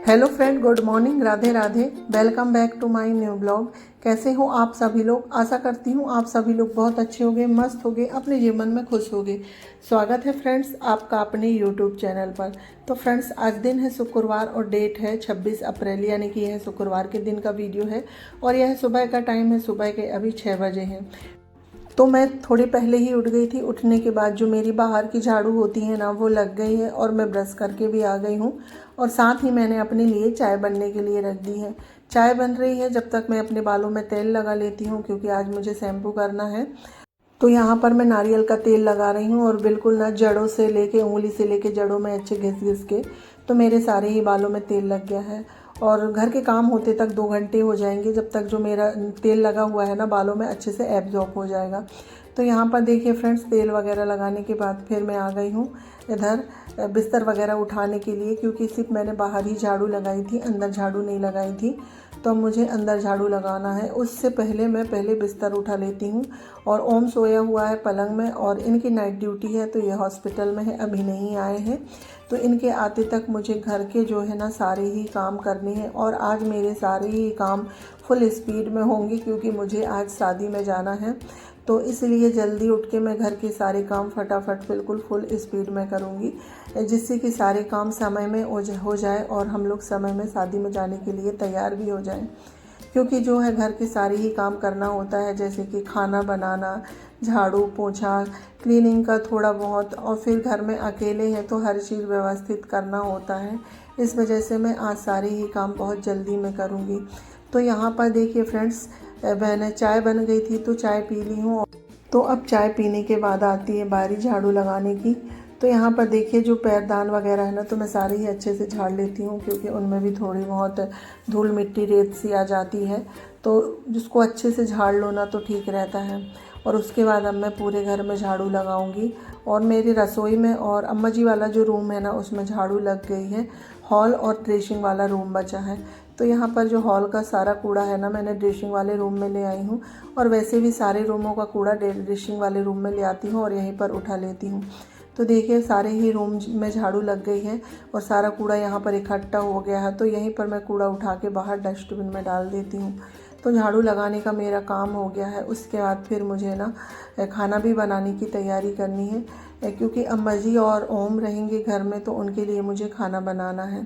Hello friend, good morning, Radhe Radhe. Welcome back to my new blog. कैसे हो आप सभी लोग? आशा करती हूँ आप सभी लोग बहुत अच्छे होंगे, मस्त होंगे, अपने जीवन में खुश होंगे। स्वागत है फ्रेंड्स आपका अपने यूट्यूब चैनल पर। तो फ्रेंड्स, आज दिन है शुक्रवार और डेट है 26 अप्रैल, यानी कि यह शुक्रवार के दिन का वीडियो है और यह सुबह का टाइम है। सुबह के अभी 6 बजे हैं। तो मैं थोड़ी पहले ही उठ गई थी। उठने के बाद जो मेरी बाहर की झाड़ू होती है ना, वो लग गई है और मैं ब्रश करके भी आ गई हूँ। और साथ ही मैंने अपने लिए चाय बनने के लिए रख दी है। चाय बन रही है, जब तक मैं अपने बालों में तेल लगा लेती हूँ, क्योंकि आज मुझे शैम्पू करना है। तो यहाँ पर मैं नारियल का तेल लगा रही हूँ और बिल्कुल ना जड़ों से लेके, उंगली से लेके जड़ों में अच्छे घिस घिस के, तो मेरे सारे ही बालों में तेल लग गया है। और घर के काम होते तक 2 घंटे हो जाएंगे, जब तक जो मेरा तेल लगा हुआ है ना बालों में अच्छे से एब्जॉर्ब हो जाएगा। तो यहाँ पर देखिए फ्रेंड्स, तेल वगैरह लगाने के बाद फिर मैं आ गई हूँ इधर बिस्तर वगैरह उठाने के लिए, क्योंकि सिर्फ मैंने बाहर ही झाड़ू लगाई थी, अंदर झाड़ू नहीं लगाई थी। तो मुझे अंदर झाड़ू लगाना है। उससे पहले मैं बिस्तर उठा लेती हूँ। और ओम सोया हुआ है पलंग में और इनकी नाइट ड्यूटी है, तो ये हॉस्पिटल में है, अभी नहीं आए हैं। तो इनके आते तक मुझे घर के जो है ना सारे ही काम करने हैं। और आज मेरे सारे ही काम फुल स्पीड में होंगे, क्योंकि मुझे आज शादी में जाना है। तो इसलिए जल्दी उठ के मैं घर के सारे काम फटाफट बिल्कुल फुल स्पीड में करूँगी, जिससे कि सारे काम समय में हो जाए और हम लोग समय में शादी में जाने के लिए तैयार भी हो जाएं। क्योंकि जो है घर के सारे ही काम करना होता है, जैसे कि खाना बनाना, झाड़ू पोछा, क्लीनिंग का थोड़ा बहुत, और फिर घर में अकेले हैं तो हर चीज़ व्यवस्थित करना होता है। इस वजह से मैं आज सारे ही काम बहुत जल्दी में करूँगी। तो यहाँ पर देखिए फ्रेंड्स, मैंने चाय बन गई थी तो चाय पी ली हूँ। तो अब चाय पीने के बाद आती है बारी झाड़ू लगाने की। तो यहाँ पर देखिए जो पैरदान वगैरह है ना, तो मैं सारे ही अच्छे से झाड़ लेती हूँ, क्योंकि उनमें भी थोड़ी बहुत धूल मिट्टी रेत सी आ जाती है। तो जिसको अच्छे से झाड़ लो ना तो ठीक रहता है। और उसके बाद अब मैं पूरे घर में झाड़ू लगाऊंगी। और मेरी रसोई में और अम्मा जी वाला जो रूम है ना, उसमें झाड़ू लग गई है। हॉल और ड्रेसिंग वाला रूम बचा है। तो यहाँ पर जो हॉल का सारा कूड़ा है ना, मैंने ड्रेसिंग वाले रूम में ले आई हूँ। और वैसे भी सारे रूमों का कूड़ा ड्रेसिंग वाले रूम में ले आती हूँ और यहीं पर उठा लेती हूँ। तो देखिए सारे ही रूम में झाड़ू लग गई है और सारा कूड़ा यहाँ पर इकट्ठा हो गया है। तो यहीं पर मैं कूड़ा उठा के बाहर डस्टबिन में डाल देती हूँ। तो झाड़ू लगाने का मेरा काम हो गया है। उसके बाद फिर मुझे ना खाना भी बनाने की तैयारी करनी है, क्योंकि अम्मा जी और ओम रहेंगे घर में, तो उनके लिए मुझे खाना बनाना है।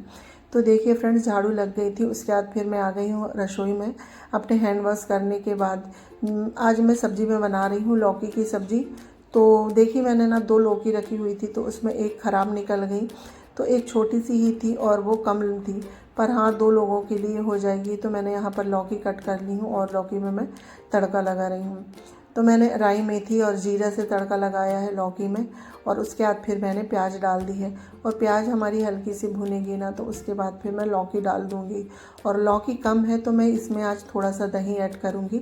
तो देखिए फ्रेंड्स, झाड़ू लग गई थी। उसके बाद फिर मैं आ गई हूँ रसोई में। अपने हैंड वॉश करने के बाद आज मैं सब्ज़ी में बना रही हूँ लौकी की सब्ज़ी। तो देखिए मैंने ना 2 लौकी रखी हुई थी, तो उसमें एक ख़राब निकल गई। तो एक छोटी सी ही थी और वो कम थी, पर हाँ 2 लोगों के लिए हो जाएगी। तो मैंने यहाँ पर लौकी कट कर ली हूँ और लौकी में मैं तड़का लगा रही हूँ। तो मैंने राई मेथी और जीरा से तड़का लगाया है लौकी में। और उसके बाद फिर मैंने प्याज डाल दी है। और प्याज हमारी हल्की सी भुनेगी ना, तो उसके बाद फिर मैं लौकी डाल दूँगी। और लौकी कम है तो मैं इसमें आज थोड़ा सा दही ऐड करूँगी।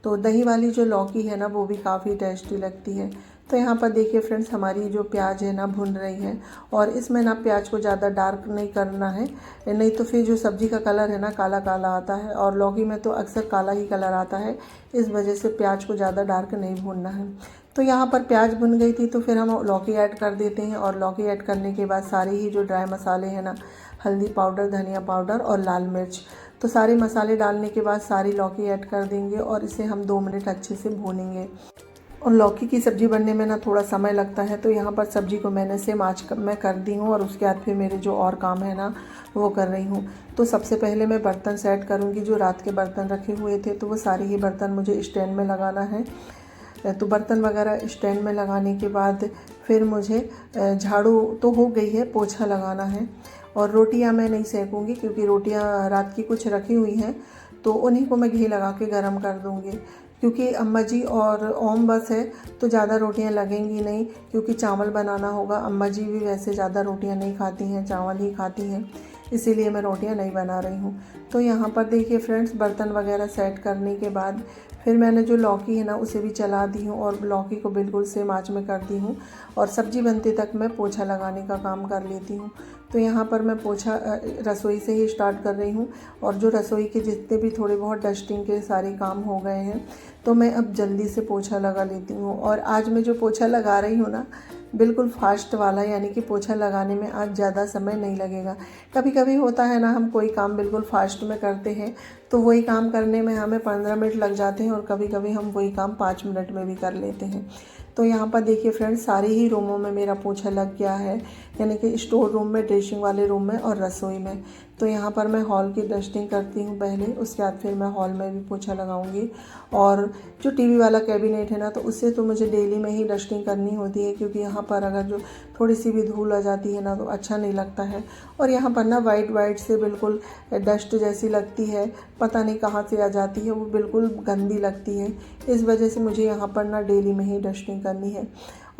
तो दही वाली जो लौकी है ना, वो भी काफ़ी टेस्टी लगती है। तो यहाँ पर देखिए फ्रेंड्स, हमारी जो प्याज है ना भुन रही है। और इसमें ना प्याज को ज़्यादा डार्क नहीं करना है, नहीं तो फिर जो सब्ज़ी का कलर है ना काला काला आता है, और लौकी में तो अक्सर काला ही कलर आता है। इस वजह से प्याज को ज़्यादा डार्क नहीं भूनना है। तो यहाँ पर प्याज भुन गई थी, तो फिर हम लौकी ऐड कर देते हैं। और लौकी ऐड करने के बाद सारे ही जो ड्राई मसाले हैं ना, हल्दी पाउडर, धनिया पाउडर और लाल मिर्च, तो सारे मसाले डालने के बाद सारी लौकी ऐड कर देंगे और इसे हम 2 मिनट अच्छे से भूनेंगे। और लौकी की सब्ज़ी बनने में ना थोड़ा समय लगता है। तो यहाँ पर सब्ज़ी को मैंने सेम आँच में कर दी हूँ और उसके बाद फिर मेरे जो और काम है ना वो कर रही हूँ। तो सबसे पहले मैं बर्तन सेट करूँगी। जो रात के बर्तन रखे हुए थे, तो वो सारे ही बर्तन मुझे स्टैंड में लगाना है। तो बर्तन वगैरह स्टैंड में लगाने के बाद फिर मुझे झाड़ू तो हो गई है, पोछा लगाना है। और रोटियां मैं नहीं सेकूँगी, क्योंकि रोटियां रात की कुछ रखी हुई हैं, तो उन्हीं को मैं घी लगा के गरम कर दूँगी। क्योंकि अम्मा जी और ओम बस है, तो ज़्यादा रोटियां लगेंगी नहीं, क्योंकि चावल बनाना होगा। अम्मा जी भी वैसे ज़्यादा रोटियां नहीं खाती हैं, चावल ही खाती हैं, इसीलिए मैं रोटियां नहीं बना रही हूँ। तो यहाँ पर देखिए फ्रेंड्स, बर्तन वगैरह सेट करने के बाद फिर मैंने जो लौकी है ना उसे भी चला दी हूँ और लौकी को बिल्कुल सेम आँच में कर दी हूँ। और सब्ज़ी बनते तक मैं पोछा लगाने का काम कर लेती हूँ। तो यहाँ पर मैं पोछा रसोई से ही स्टार्ट कर रही हूँ। और जो रसोई के जितने भी थोड़े बहुत डस्टिंग के सारे काम हो गए हैं, तो मैं अब जल्दी से पोछा लगा लेती हूँ। और आज मैं जो पोछा लगा रही हूँ ना, बिल्कुल फास्ट वाला, यानी कि पोछा लगाने में आज ज़्यादा समय नहीं लगेगा। कभी कभी होता है ना, हम कोई काम बिल्कुल फास्ट में करते हैं तो वही काम करने में हमें 15 मिनट लग जाते हैं, और कभी कभी हम वही काम 5 मिनट में भी कर लेते हैं। तो यहाँ पर देखिए फ्रेंड्स, सारे ही रूमों में मेरा पोछा लग गया है, यानी कि स्टोर रूम में, ड्रेसिंग वाले रूम में और रसोई में। तो यहाँ पर मैं हॉल की डस्टिंग करती हूँ पहले, उसके बाद फिर मैं हॉल में भी पोछा लगाऊंगी। और जो टीवी वाला कैबिनेट है ना, तो उससे तो मुझे डेली में ही डस्टिंग करनी होती है, क्योंकि यहाँ पर अगर जो थोड़ी सी भी धूल आ जाती है ना तो अच्छा नहीं लगता है। और यहाँ पर ना वाइट से बिल्कुल डस्ट जैसी लगती है, पता नहीं कहाँ से आ जाती है, वो बिल्कुल गंदी लगती है। इस वजह से मुझे यहाँ पर ना डेली में ही डस्टिंग करनी है।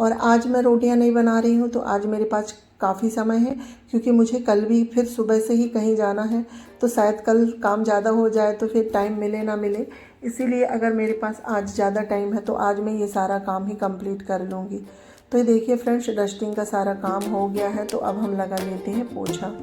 और आज मैं रोटियां नहीं बना रही हूँ, तो आज मेरे पास काफ़ी समय है, क्योंकि मुझे कल भी फिर सुबह से ही कहीं जाना है, तो शायद कल काम ज़्यादा हो जाए तो फिर टाइम मिले ना मिले। इसीलिए अगर मेरे पास आज ज़्यादा टाइम है तो आज मैं ये सारा काम ही कंप्लीट कर लूँगी। तो ये देखिए फ्रेंड्स, डस्टिंग का सारा काम हो गया है, तो अब हम लगा लेते हैं पोछा।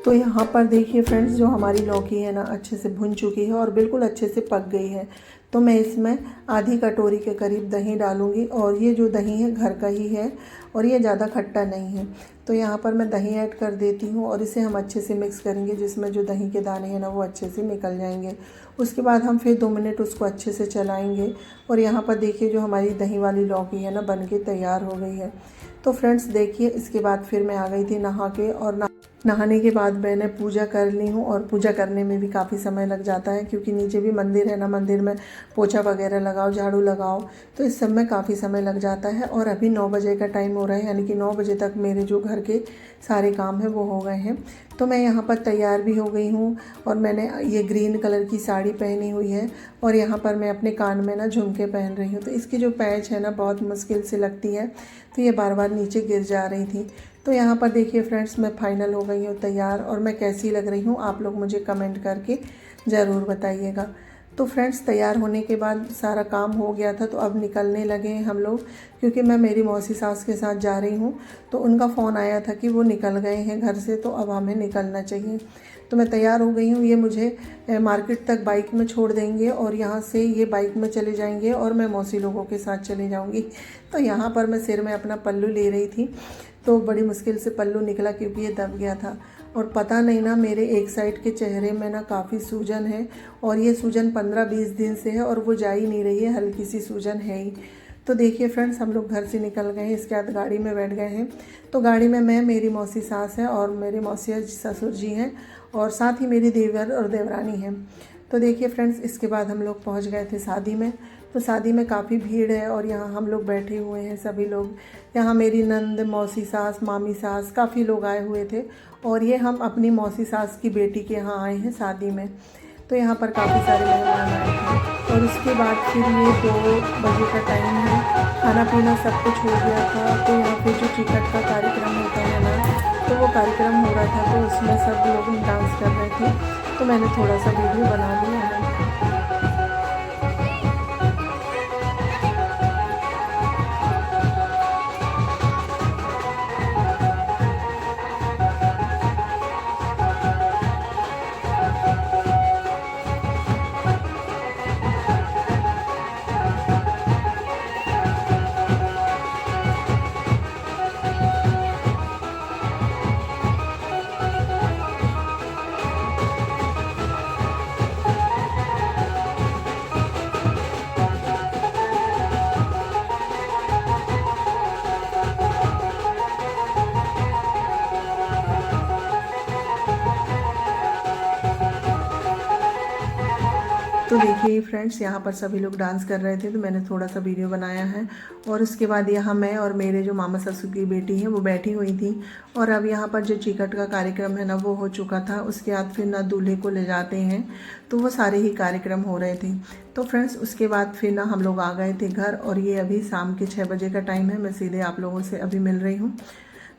तो यहाँ पर देखिए फ्रेंड्स, जो हमारी लौकी है ना अच्छे से भुन चुकी है और बिल्कुल अच्छे से पक गई है। तो मैं इसमें आधी कटोरी के करीब दही डालूंगी, और ये जो दही है घर का ही है और ये ज़्यादा खट्टा नहीं है। तो यहाँ पर मैं दही ऐड कर देती हूँ और इसे हम अच्छे से मिक्स करेंगे, जिसमें जो दही के दाने हैं ना वो अच्छे से निकल जाएंगे। उसके बाद हम फिर 2 मिनट उसको अच्छे से चलाएंगे। और यहाँ पर देखिए, जो हमारी दही वाली लौकी है ना बनके तैयार हो गई है। तो फ्रेंड्स देखिए, इसके बाद फिर मैं आ गई थी नहा के, और नहाने के बाद मैंने पूजा कर ली हूँ। और पूजा करने में भी काफ़ी समय लग जाता है, क्योंकि नीचे भी मंदिर है ना, मंदिर में पोछा वगैरह लगाओ, झाड़ू लगाओ, तो इस सब में काफ़ी समय लग जाता है। और अभी 9 बजे का टाइम हो रहा है, यानी कि 9 बजे तक मेरे जो घर के सारे काम हैं वो हो गए हैं। तो मैं यहाँ पर तैयार भी हो गई हूँ, और मैंने ये ग्रीन कलर की साड़ी पहनी हुई है, और यहाँ पर मैं अपने कान में ना झुमके पहन रही हूँ। तो इसकी जो पैच है ना बहुत मुश्किल से लगती है, तो ये बार बार नीचे गिर जा रही थी। तो यहाँ पर देखिए फ्रेंड्स, मैं फाइनल हो गई हूँ तैयार, और मैं कैसी लग रही हूँ आप लोग मुझे कमेंट करके ज़रूर बताइएगा। तो फ्रेंड्स, तैयार होने के बाद सारा काम हो गया था, तो अब निकलने लगे हैं हम लोग, क्योंकि मैं मेरी मौसी सास के साथ जा रही हूँ। तो उनका फ़ोन आया था कि वो निकल गए हैं घर से, तो अब हमें निकलना चाहिए। तो मैं तैयार हो गई हूँ। ये मुझे मार्केट तक बाइक में छोड़ देंगे, और यहाँ से ये बाइक में चले जाएंगे, और मैं मौसी लोगों के साथ चले जाऊँगी। तो यहाँ पर मैं सिर में अपना पल्लू ले रही थी, तो बड़ी मुश्किल से पल्लू निकला, क्योंकि ये दब गया था। और पता नहीं ना, मेरे एक साइड के चेहरे में ना काफ़ी सूजन है, और ये सूजन 15-20 दिन से है, और वो जा ही नहीं रही है, हल्की सी सूजन है ही। तो देखिए फ्रेंड्स, हम लोग घर से निकल गए हैं, इसके बाद गाड़ी में बैठ गए हैं। तो गाड़ी में मैं, मेरी मौसी सास है, और मेरे मौसी ससुर जी हैं, और साथ ही मेरी देवर और देवरानी हैं। तो देखिए फ्रेंड्स, इसके बाद हम लोग पहुंच गए थे शादी में। तो शादी में काफ़ी भीड़ है, और यहाँ हम लोग बैठे हुए हैं सभी लोग। यहाँ मेरी नंद, मौसी सास, मामी सास, काफ़ी लोग आए हुए थे, और ये हम अपनी मौसी सास की बेटी के यहाँ आए हैं शादी में। तो यहाँ पर काफ़ी सारे मेहमान आए थे। और उसके बाद फिर ये 2 बजे का टाइम है, खाना पीना सब कुछ हो गया था। तो यहाँ पे जो टिकट का कार्यक्रम होता है ना, तो वो कार्यक्रम हो रहा था, तो उसमें सब लोग डांस कर रहे थे। तो मैंने थोड़ा सा वीडियो बना लिया है। तो देखिए फ्रेंड्स, यहाँ पर सभी लोग डांस कर रहे थे, तो मैंने थोड़ा सा वीडियो बनाया है। और उसके बाद यहाँ मैं और मेरे जो मामा ससुर की बेटी है वो बैठी हुई थी। और अब यहाँ पर जो टिकट का कार्यक्रम है ना वो हो चुका था। उसके बाद फिर ना दूल्हे को ले जाते हैं, तो वो सारे ही कार्यक्रम हो रहे थे। तो फ्रेंड्स, उसके बाद फिर ना हम लोग आ गए थे घर, और ये अभी शाम के 6 बजे का टाइम है। मैं सीधे आप लोगों से अभी मिल रही हूँ।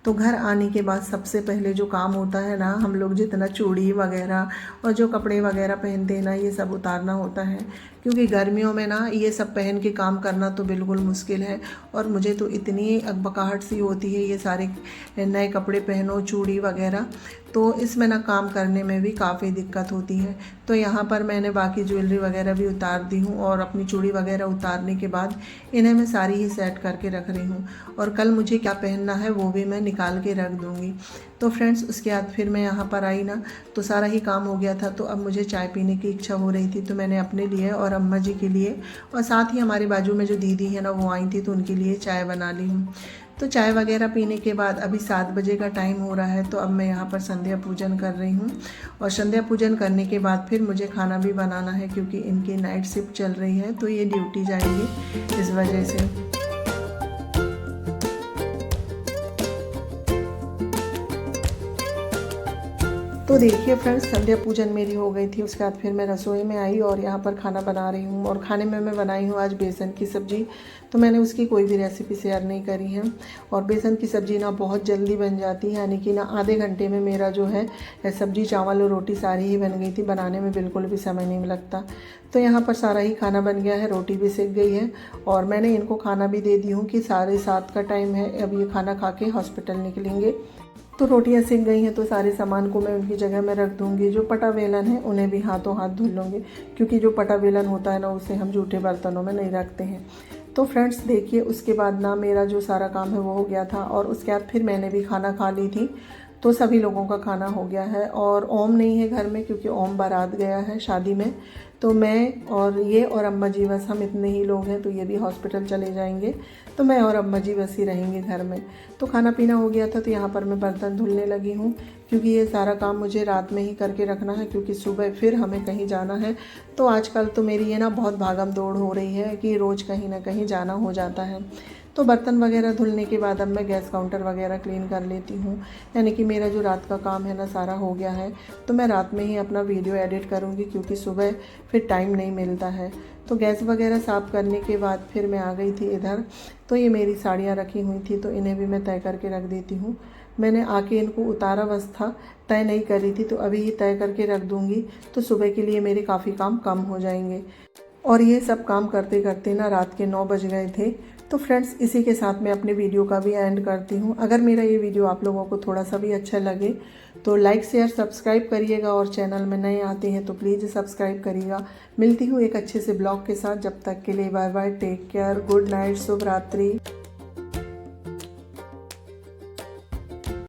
तो घर आने के बाद सबसे पहले जो काम होता है ना, हम लोग जितना चूड़ी वगैरह और जो कपड़े वगैरह पहनते हैं ना, ये सब उतारना होता है, क्योंकि गर्मियों में ना ये सब पहन के काम करना तो बिल्कुल मुश्किल है। और मुझे तो इतनी अकबकाहट सी होती है, ये सारे नए कपड़े पहनो, चूड़ी वगैरह, तो इसमें ना काम करने में भी काफ़ी दिक्कत होती है। तो यहाँ पर मैंने बाकी ज्वेलरी वगैरह भी उतार दी हूँ और अपनी चूड़ी वगैरह उतारने के बाद इन्हें मैं सारी ही सेट करके रख रही हूँ। और कल मुझे क्या पहनना है वो भी मैं निकाल के रख दूँगी। तो फ्रेंड्स उसके बाद फिर मैं यहाँ पर आई ना, तो सारा ही काम हो गया था। तो अब मुझे चाय पीने की इच्छा हो रही थी, तो मैंने अपने लिए और अम्मा जी के लिए और साथ ही हमारे बाजू में जो दीदी है ना वो आई थी, तो उनके लिए चाय बना ली हूँ। तो चाय वगैरह पीने के बाद अभी 7 बजे का टाइम हो रहा है। तो अब मैं यहाँ पर संध्या पूजन कर रही हूँ और संध्या पूजन करने के बाद फिर मुझे खाना भी बनाना है, क्योंकि इनकी नाइट शिफ्ट चल रही है तो ये ड्यूटी जाएंगे, इस वजह से। तो देखिए फ्रेंड्स, संध्या पूजन मेरी हो गई थी। उसके बाद फिर मैं रसोई में आई और यहाँ पर खाना बना रही हूँ। और खाने में मैं बनाई हूँ आज बेसन की सब्ज़ी। तो मैंने उसकी कोई भी रेसिपी शेयर नहीं करी है। और बेसन की सब्ज़ी ना बहुत जल्दी बन जाती है, यानी कि ना आधे घंटे में मेरा जो है सब्ज़ी चावल और रोटी सारी ही बन गई थी। बनाने में बिल्कुल भी समय नहीं लगता। तो यहाँ पर सारा ही खाना बन गया है, रोटी भी सिक गई है और मैंने इनको खाना भी दे दी हूँ कि 7:30 का टाइम है। अब ये खाना खा के हॉस्पिटल निकलेंगे। तो रोटियां सिक गई हैं, तो सारे सामान को मैं उनकी जगह में रख दूंगी। जो पटा वेलन है उन्हें भी हाथों हाथ धुल लूँगी, क्योंकि जो पटा वेलन होता है ना उसे हम जूठे बर्तनों में नहीं रखते हैं। तो फ्रेंड्स देखिए, उसके बाद ना मेरा जो सारा काम है वो हो गया था। और उसके बाद फिर मैंने भी खाना खा ली थी। तो सभी लोगों का खाना हो गया है और ओम नहीं है घर में, क्योंकि ओम बारात गया है शादी में। तो मैं और ये और अम्मा जी बस, हम इतने ही लोग हैं। तो ये भी हॉस्पिटल चले जाएंगे, तो मैं और अम्मा जी बस ही रहेंगे घर में। तो खाना पीना हो गया था, तो यहाँ पर मैं बर्तन धुलने लगी हूँ, क्योंकि ये सारा काम मुझे रात में ही करके रखना है, क्योंकि सुबह फिर हमें कहीं जाना है। तो आजकल तो मेरी ये ना बहुत भागम दौड़ हो रही है कि रोज़ कहीं ना कहीं जाना हो जाता है। तो बर्तन वगैरह धुलने के बाद अब मैं गैस काउंटर वगैरह क्लीन कर लेती हूँ, यानी कि मेरा जो रात का काम है ना सारा हो गया है। तो मैं रात में ही अपना वीडियो एडिट करूँगी, क्योंकि सुबह फिर टाइम नहीं मिलता है। तो गैस वगैरह साफ़ करने के बाद फिर मैं आ गई थी इधर। तो ये मेरी साड़ियाँ रखी हुई थी, तो इन्हें भी मैं तय करके रख देती हूँ। मैंने आके इनको उतारा बस था, तय नहीं करी थी। तो अभी ही तय करके रख दूँगी, तो सुबह के लिए मेरे काफ़ी काम कम हो जाएंगे। और ये सब काम करते करते ना रात के 9 बज गए थे। तो फ्रेंड्स इसी के साथ मैं अपने वीडियो का भी एंड करती हूँ। अगर मेरा ये वीडियो आप लोगों को थोड़ा सा भी अच्छा लगे तो लाइक शेयर सब्सक्राइब करिएगा, और चैनल में नए आते हैं तो प्लीज़ सब्सक्राइब करिएगा। मिलती हूँ एक अच्छे से ब्लॉग के साथ। जब तक के लिए bye bye, take care, good night, शुभ रात्रि।